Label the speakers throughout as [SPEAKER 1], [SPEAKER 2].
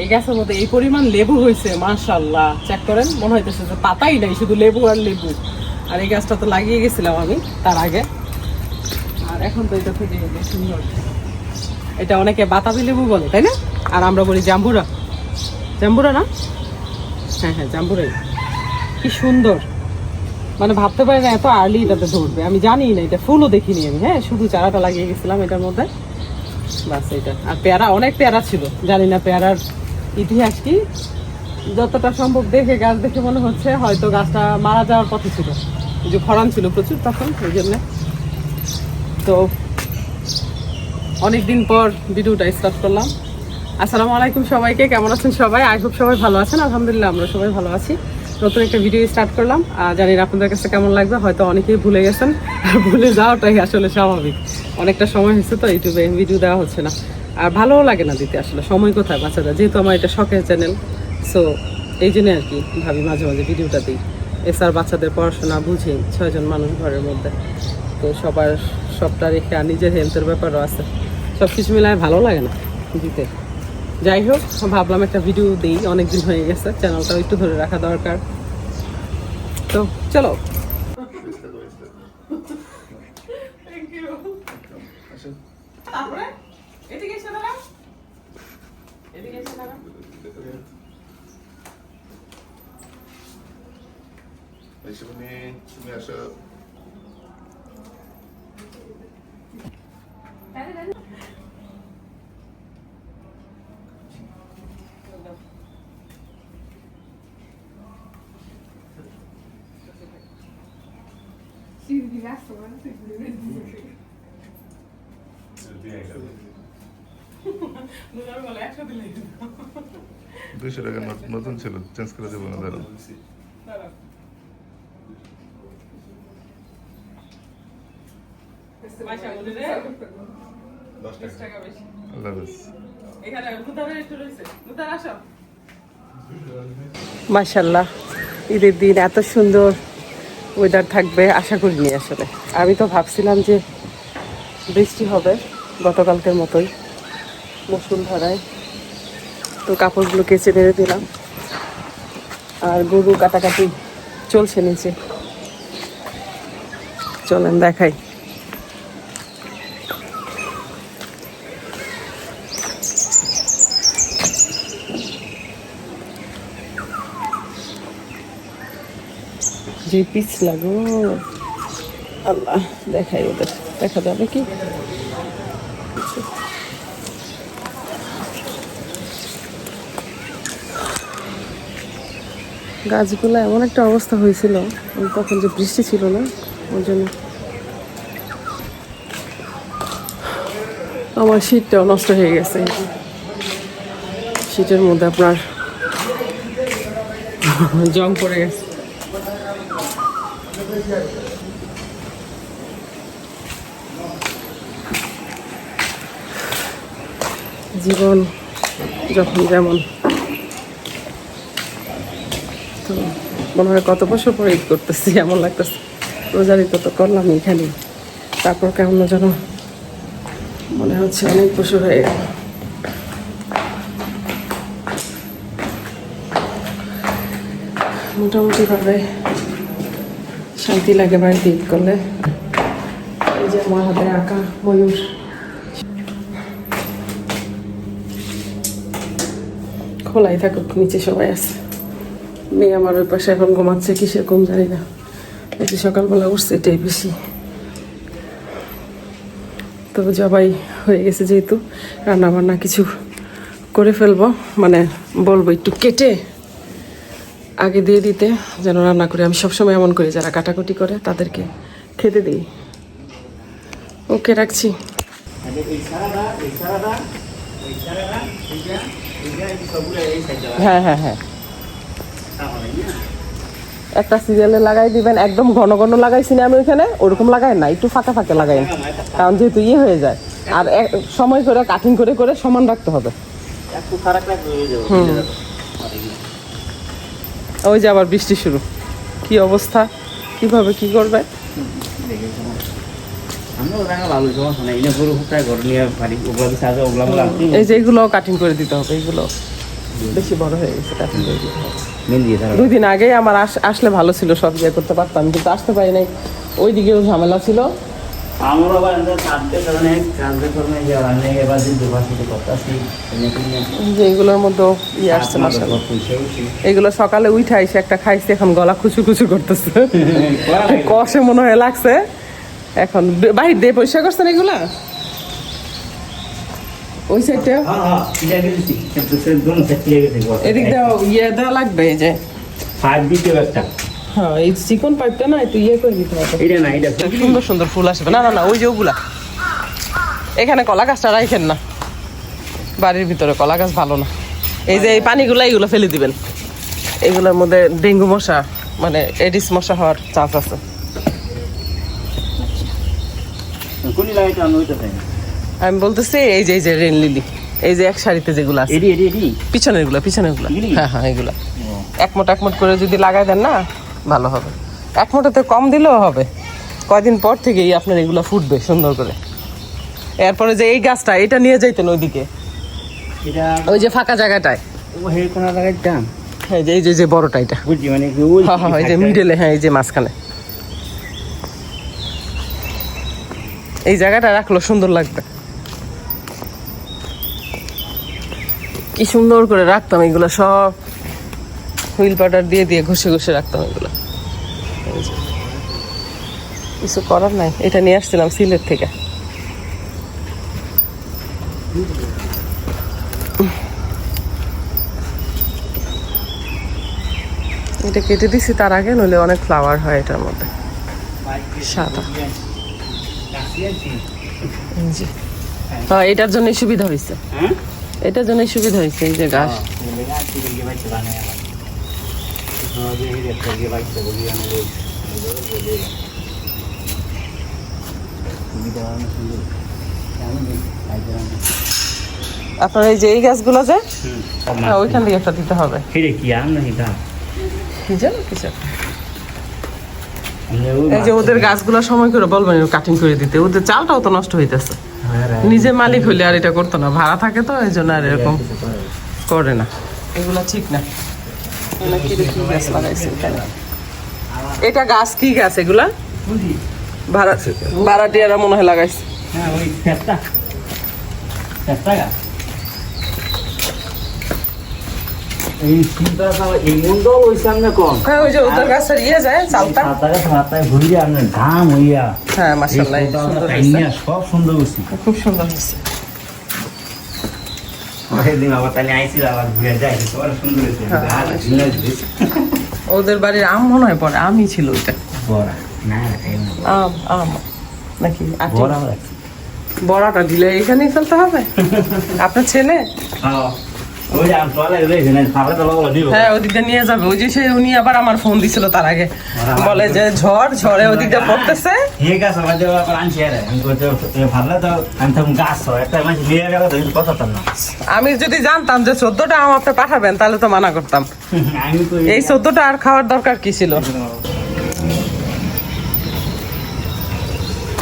[SPEAKER 1] এই গাছের মধ্যে এই পরিমাণ লেবু হয়েছে, মাশাআল্লাহ। চেক করেন, মনে হইতেছে যে পাতাই নাই, শুধু লেবু আর লেবু। আর এই গাছটা তো লাগিয়ে গেছিলাম আমি তার আগে, আর এখন তো এটা থেকে সুন্দর। এটা অনেকে বাতাবি লেবু বলে, তাই না? আর আমরা বলি জাম্বুরা। জাম্বুরা না? হ্যাঁ হ্যাঁ, জাম্বুরাই। কি সুন্দর, মানে ভাবতে পারি না এত আর্লি এটাতে ধরবে। আমি জানি না, এটা ফুলও দেখিনি আমি। হ্যাঁ, শুধু চারাটা লাগিয়ে গেছিলাম এটার মধ্যে, বাস এটা। আর পেয়ারা, অনেক পেয়ারা ছিল। জানি না পেয়ারার ইতিহাস কি, যতটা সম্ভব দেখে গাছ দেখে মনে হচ্ছে হয়তো গাছটা মারা যাওয়ার পথে ছিল, যে খরান ছিল প্রচুর তখন, ওই জন্যে। তো অনেকদিন পর ভিডিওটা স্টার্ট করলাম। আসসালামু আলাইকুম সবাইকে, কেমন আছেন সবাই? আই হোপ সবাই ভালো আছেন। আলহামদুলিল্লাহ আমরা সবাই ভালো আছি। নতুন একটা ভিডিও স্টার্ট করলাম, জানি না আপনাদের কাছে কেমন লাগবে। হয়তো অনেকেই ভুলে গেছেন, আর ভুলে যাওয়াটাই আসলে স্বাভাবিক। অনেকটা সময় হয়েছে তো ইউটিউবে ভিডিও দেওয়া হচ্ছে না, আর ভালোও লাগে না দিতে। আসলে সময় কোথায় বাচ্চারা, যেহেতু আমার এটা শখের চ্যানেল, সো এই জন্যে আর কি ভাবি মাঝে মাঝে ভিডিওটা দিই। এছাড়া বাচ্চাদের পড়াশোনা বুঝি, 6 জন মানুষ ঘরের মধ্যে, তো সবার সবটা রেখে আর নিজের হেলথের ব্যাপারও আছে, সব কিছু মিলায় ভালো লাগে না দিতে। যাই হোক, ভাবলাম একটা ভিডিও দিই, অনেকদিন হয়ে গেছে, চ্যানেলটাও একটু ধরে রাখা দরকার। তো চলো।
[SPEAKER 2] তুমি আসো। $200 নতুন ছিল, চেঞ্জ করে দেবো না। দাঁড়ান, আল্লাহ হাফেজ।
[SPEAKER 1] মাশাআল্লাহ, ঈদের দিন এত সুন্দর ওয়েদার থাকবে আশা করিনি আসলে। আমি তো ভাবছিলাম যে বৃষ্টি হবে গতকালকের মতোই, মুষলধারায়। তো কাপড়গুলো কেচে নেড়ে দিলাম, আর গরু কাটাকাটি চলছে নিচে। চলেন দেখাই। যে পিছ লাগো, আল্লাহ, দেখাই ওদের, দেখা যাবে কি? গাছগুলো এমন একটা অবস্থা হয়েছিল তখন, যে বৃষ্টি ছিল না, ওই জন্য আমার শীতটাও নষ্ট হয়ে গেছে। শীতের মধ্যে আপনার জং পড়ে গেছে। জীবন যখন যেমন, তো মনে হয় কত বছর পরে ঈদ করতেছি এমন লাগতেছে। রোজার ঈদ তো করলাম এখানে, তারপর কেমন যেন মনে হচ্ছে অনেক বছর হয়ে গেল। মোটামুটিভাবে শান্তি লাগে বাড়িতে ঈদ করলে। এই যে আমার হাতে আঁকা ময়ূর, খোলাই থাকুক, নিচে সবাই আছে। মেয়ে আমার ওই পাশে এখন ঘুমাচ্ছে, কিসের ঘুম জানি না, একটু সকালবেলা উঠছে, এটাই বেশি। তো জবাই হয়ে গেছে, যেহেতু রান্না বান্না কিছু করে ফেলবো, মানে বলবো একটু কেটে আগে দিয়ে দিতে, যেন রান্না করে। আমি সবসময় এমন করি, যারা কাটাকুটি করে তাদেরকে খেতে দিই। ওকে, রাখছি। হ্যাঁ হ্যাঁ হ্যাঁ, একটা সিরিয়ালে লাগাই দিবেন, একদম ঘন ঘন লাগাইছি না আমি ওইখানে, ওরকম লাগাই না, একটু ফাঁকা ফাঁকা লাগাই, কারণ যেহেতু ইয়ে হয়ে যায়। আর সময় করে কাটিং করে করে সমান রাখতে হবে। ওই যে আবার বৃষ্টি শুরু, কি অবস্থা, কিভাবে কি করবে। এই যে এগুলো কাটিং করে দিতে হবে, এগুলো বেশি বড় হয়ে গেছে এখন
[SPEAKER 3] মেন দিয়ে ধরো
[SPEAKER 1] 2 দিন আগে আমার আসলে ভালো ছিল, সব ইয়ে করতে পারতাম, কিন্তু আসতে পারি নাই, ওইদিকেও ঝামেলা ছিল।
[SPEAKER 3] আমার আবার থাকতে কারণে ট্রান্সফার করতে যাওয়া নেই, এবার দিন দুবার সাথে কথা আছে
[SPEAKER 1] যে এগুলোর মধ্যে ইয়ে আসছে মাশাআল্লাহ। এগুলো সকালে উঠে এসে একটা খাইছে, এখন গলা খুচু খুচু করতেছে, কষে মনে হয় লাগছে। এখন বাহির দিয়ে পরিষ্কার করছেন এগুলা ওই সাইডটা, এদিক দিয়ে ইয়ে দেওয়া লাগবে, এই যে হ্যাঁ এই চিকন পাইপটা না একটু ইয়ে করে দিতে হবে। সুন্দর সুন্দর ফুল আসবে। না না না, ওই যে ওগুলা, এখানে কলা গাছটা রাখেন না, বাড়ির ভিতরে কলা গাছ ভালো না। এই যে এই পানিগুলা এইগুলো ফেলে দিবেন, এগুলোর মধ্যে ডেঙ্গু মশা মানে এডিস মশা হওয়ার চান্স আছে। আমি বলতেছি এই যে রেন লিলি, এই যে এক সারিতে যেগুলো আছে পিছনের গুলা, হ্যাঁ হ্যাঁ এগুলা এক মোট করে যদি লাগাই দেন না ভালো হবে। এক মোটাতে কম দিলেও হবে, কয়দিন পর থেকেই আপনার এগুলো ফুটবে সুন্দর করে। এরপরে যে এই গাছটা এটা নিয়ে যাইতেন ওইদিকে, ওই যে ফাঁকা জায়গাটায়, হ্যাঁ এই যে বড়টা এটা, হ্যাঁ হ্যাঁ এই যে মিডলে, হ্যাঁ এই যে মাঝখানে এই জায়গাটা রাখলো সুন্দর লাগবে। কি সুন্দর করে রাখতাম এগুলো সব, হুইল পাউডার দিয়ে দিয়ে ঘষে ঘষে রাখতাম এগুলো। কিছু করার নাই, এটা নিয়ে আসছিলাম সিলেট থেকে। এটা কেটে দিছি তার আগে, নইলে অনেক ফ্লাওয়ার হয় এটার মধ্যে সাদা। হ্যাঁ এটার জন্য সুবিধা হয়েছে, এটার জন্য সুবিধা হয়েছে, এই যে গাছ আপনার এই যে এই গাছগুলো যে ওইখান থেকে একটা দিতে হবে, কি জানো কিছু এই যে ওদের গাছগুলো সময় করে বলবেন কাটিং করে দিতে, ওদের চালটাও তো নষ্ট হইতেছে। নিজে মালিক হইলে আর এটা করতো না, ভাড়া থাকে তো এই জন্য আর এরকম করে না, এগুলা ঠিক না। এটা গাছ কি গাছ এগুলা? ভাড়াটিয়ারা মনে হয় লাগাইছে। হ্যাঁ ওই যে ওদের গাছের ইয়ে যায় চালটা, হ্যাঁ মাশাআল্লাহ
[SPEAKER 3] সব সুন্দর হয়েছে,
[SPEAKER 1] খুব সুন্দর হয়েছে। ওদের বাড়ির আম মনে হয় পরে আমই ছিল ওইটা, আম আম নাকি বড়াটা দিলে এখানেই ফেলতে হবে। আপনার ছেলে হ্যাঁ ওদিকটা নিয়ে যাবে, ওই যে উনি আবার আমার ফোন দিছিল তার আগে, বলে যে ঝড়ে ওদিকটা পড়তেছে। আমি যদি জানতাম যে 14টা আম আপনি পাঠাবেন তাহলে তো মানা করতাম, এই 14টা আর খাওয়ার দরকার কি ছিল।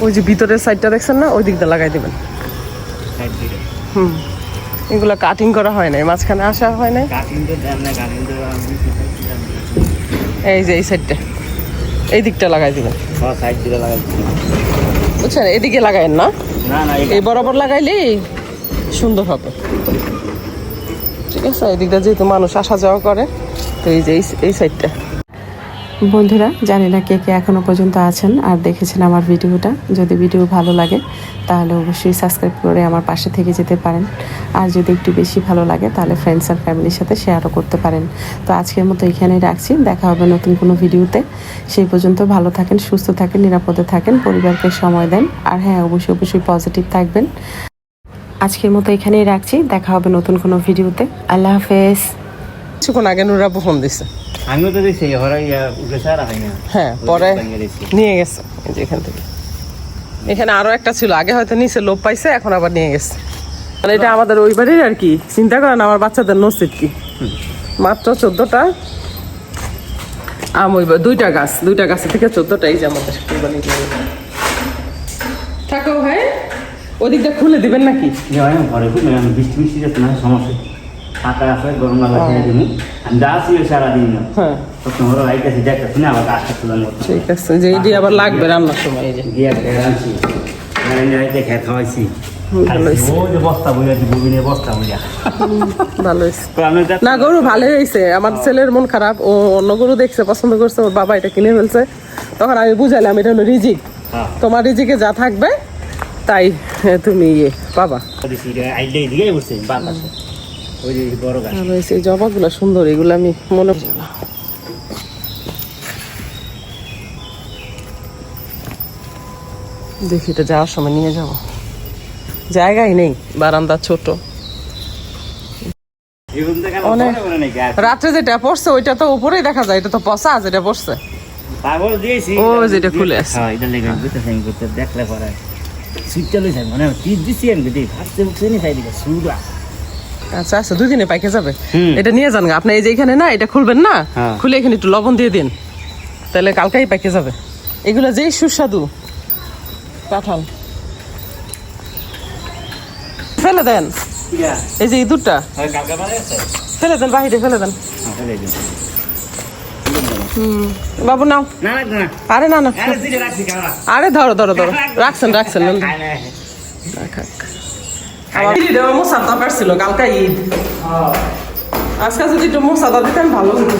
[SPEAKER 1] ওই যে ভিতরের সাইডটা দেখছেন না, ওই দিকটা লাগাই দিবেন। এগুলো কাটিং করা হয় নাই, মাঝখানে আসা হয় নাই। এই যে এই সাইডটা, এই দিকটা লাগাই দিবেন, বুঝছেন? এদিকে লাগাইন না, এই বরাবর লাগাইলে সুন্দর হবে, ঠিক আছে? এই দিকটা যেহেতু মানুষ আসা যাওয়া করে, তো এই যে এই সাইডটা।
[SPEAKER 4] বন্ধুরা জানি না কে কে এখনও পর্যন্ত আছেন আর দেখেছেন আমার ভিডিওটা। যদি ভিডিও ভালো লাগে তাহলে অবশ্যই সাবস্ক্রাইব করে আমার পাশে থেকে যেতে পারেন, আর যদি একটু বেশি ভালো লাগে তাহলে ফ্রেন্ডস আর ফ্যামিলির সাথে শেয়ারও করতে পারেন। তো আজকের মতো এখানেই রাখছি, দেখা হবে নতুন কোনো ভিডিওতে। সেই পর্যন্ত ভালো থাকেন, সুস্থ থাকেন, নিরাপদে থাকেন, পরিবারকে সময় দেন, আর হ্যাঁ অবশ্যই পজিটিভ থাকবেন। আজকের মতো এখানেই রাখছি, দেখা হবে নতুন কোনো ভিডিওতে। আল্লাহ হাফেজ।
[SPEAKER 1] কিছুক্ষণ আগে নুরাবু ফোন দিছে,
[SPEAKER 3] আমিও তো দেখছি
[SPEAKER 1] হ্যাঁ পরে নিয়ে গেছে এই যে এখান থেকে। এখানে আরো একটা ছিল, আগে হয়তো নিচে লোপ পাইছে, এখন আবার নিয়ে গেছে। মানে এটা আমাদের ওই বাড়ির আর কি, চিন্তা করেন আমার বাচ্চাদের নসিব কি, মাত্র 14টা আম, ওই দুইটা গাছ থেকে 14টা। এই যে আমাদের থাকো, হ্যাঁ ওদিকটা খুলে দিবেন নাকি?
[SPEAKER 3] ঘরে বৃষ্টি যাচ্ছে না, সমস্যা ফাঁকা আছে গরম লাগা খেয়ে দিবি আমি যা আছি সারাদিন
[SPEAKER 1] হ্যাঁ
[SPEAKER 3] তো তোমার আইতেছি দেখতে শুনে আবার আসতে তুলার মতো
[SPEAKER 1] ঠিক আছে, যে এটি আবার লাগবে রান্নার সময়। এই যে
[SPEAKER 3] গিয়ে খেয়ে আনছি রাইতে খেয়ে খাওয়াইছি
[SPEAKER 1] ভালো হয়েছে।
[SPEAKER 3] ও যে বস্তা বইয়া বুবিনের বস্তা বইয়া
[SPEAKER 1] ভালো হয়েছে।
[SPEAKER 3] তো আমি
[SPEAKER 1] না গরু ভালোই হয়েছে। আমার ছেলের মন খারাপ, ও অন্য গরু দেখছে পছন্দ করছে, ওর বাবা এটা কিনে ফেলছে। তখন আমি বুঝাইলাম এটা হলো রিজিক,
[SPEAKER 3] হ্যাঁ
[SPEAKER 1] তোমার রিজিকে যা থাকবে তাই তুমি পাবা।
[SPEAKER 3] আইলে দিকে বসে বাতাসে ওই যে বড় গাছ
[SPEAKER 1] ভালো হয়েছে। এই জবাগুলো সুন্দর, এগুলো আমি মনে দেখি এটা যাওয়ার সময় নিয়ে যাব, জায়গাই নেই, বারান্দা ছোট। অনেক রাত্রে যেটা পড়ছে ওইটা তো উপরেই দেখা যায়, এটা তো পচা যেটা পড়ছে।
[SPEAKER 3] পাগল দিয়েছি
[SPEAKER 1] ও যেটা খুলে আছে।
[SPEAKER 3] হ্যাঁ এটা লেগে বুঝতে সাইন করতে দেখলে পরে সুইচ চালু যায় মানে টিপ দিছি আমি দিই ভাবতে বুঝতে নি খাই দিকে সুরা
[SPEAKER 1] আচ্ছা আচ্ছা, 2 দিনে পাইকে যাবে।
[SPEAKER 3] হুম।
[SPEAKER 1] এটা নিয়ে যান গা। আপনি এই যে এখানে না এটা খুলবেন না,
[SPEAKER 3] হ্যাঁ।
[SPEAKER 1] খুলে এখানে একটু লবণ দিয়ে দিন, তাহলে কালকেই পাইকে যাবে। এগুলো যেই সুস্বাদু কাঁঠাল। ফেলে দেন,
[SPEAKER 3] ইয়া
[SPEAKER 1] এই যে ইঁদুরটা
[SPEAKER 3] হয় কালকে মানে আছে
[SPEAKER 1] ফেলে দেন, বাহিরে ফেলে দেন।
[SPEAKER 3] ফেলে দিন
[SPEAKER 1] বাবু নাও।
[SPEAKER 3] না লাগবে না
[SPEAKER 1] আরে না না,
[SPEAKER 3] আরে দিকে রাখছি কারা
[SPEAKER 1] আরে ধরো ধরো ধরো, রাখছেন রাখছেন নেন। আমার দিদিটাও মোসাদা পারছিল, কালকে ঈদ। আজকে যদি একটু মোসাদা দিতেন ভালো হতো।